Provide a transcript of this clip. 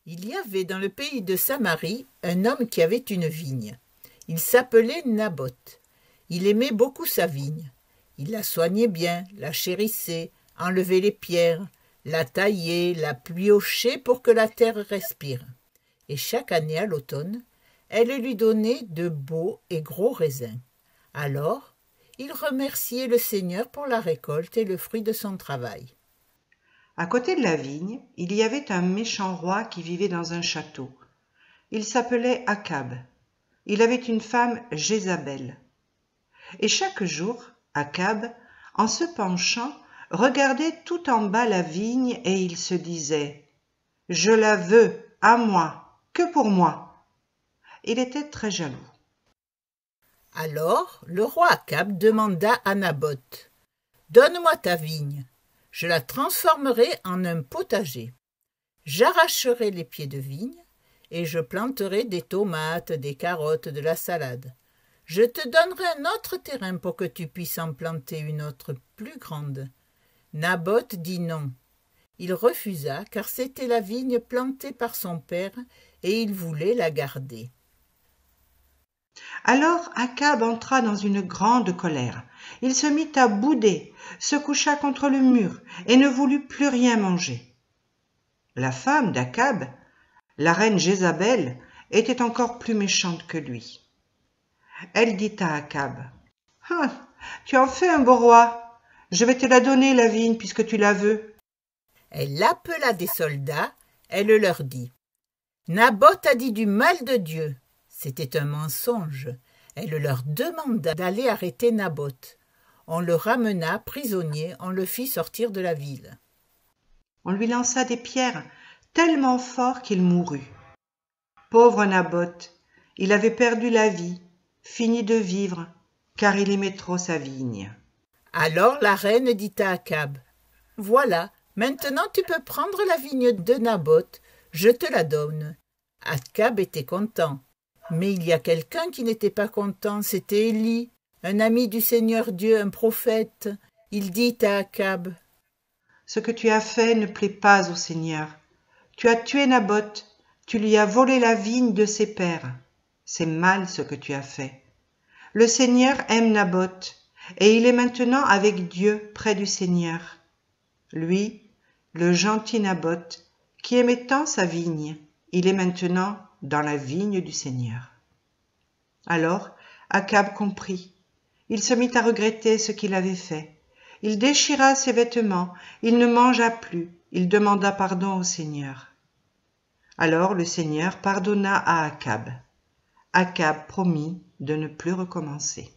Il y avait dans le pays de Samarie un homme qui avait une vigne. Il s'appelait Naboth. Il aimait beaucoup sa vigne. Il la soignait bien, la chérissait, enlevait les pierres, la taillait, la piochait pour que la terre respire. Et chaque année à l'automne, elle lui donnait de beaux et gros raisins. Alors, il remerciait le Seigneur pour la récolte et le fruit de son travail. À côté de la vigne, il y avait un méchant roi qui vivait dans un château. Il s'appelait Akab. Il avait une femme Jézabel. Et chaque jour, Akab, en se penchant, regardait tout en bas la vigne et il se disait « Je la veux, à moi, que pour moi ». Il était très jaloux. Alors le roi Akab demanda à Naboth « Donne-moi ta vigne, je la transformerai en un potager. J'arracherai les pieds de vigne et je planterai des tomates, des carottes, de la salade. Je te donnerai un autre terrain pour que tu puisses en planter une autre plus grande. » Naboth dit non. Il refusa car c'était la vigne plantée par son père et il voulait la garder. Alors Akab entra dans une grande colère. Il se mit à bouder, se coucha contre le mur et ne voulut plus rien manger. La femme d'Akab, la reine Jézabel, était encore plus méchante que lui. Elle dit à Akab, « Ah, tu en fais un beau roi, je vais te la donner la vigne puisque tu la veux. » Elle appela des soldats, elle leur dit « Naboth a dit du mal de Dieu. » C'était un mensonge. Elle leur demanda d'aller arrêter Naboth. On le ramena prisonnier, on le fit sortir de la ville. On lui lança des pierres tellement fort qu'il mourut. Pauvre Naboth, il avait perdu la vie, fini de vivre, car il aimait trop sa vigne. Alors la reine dit à Akab « Voilà, maintenant tu peux prendre la vigne de Naboth, je te la donne. » Akab était content. Mais il y a quelqu'un qui n'était pas content, c'était Élie, un ami du Seigneur Dieu, un prophète. Il dit à Akab « Ce que tu as fait ne plaît pas au Seigneur. Tu as tué Naboth, tu lui as volé la vigne de ses pères. C'est mal ce que tu as fait. Le Seigneur aime Naboth, et il est maintenant avec Dieu près du Seigneur. Lui, le gentil Naboth, qui aimait tant sa vigne, il est maintenant dans la vigne du Seigneur. » Alors Akab comprit. Il se mit à regretter ce qu'il avait fait. Il déchira ses vêtements, il ne mangea plus, il demanda pardon au Seigneur. Alors le Seigneur pardonna à Akab. Akab promit de ne plus recommencer.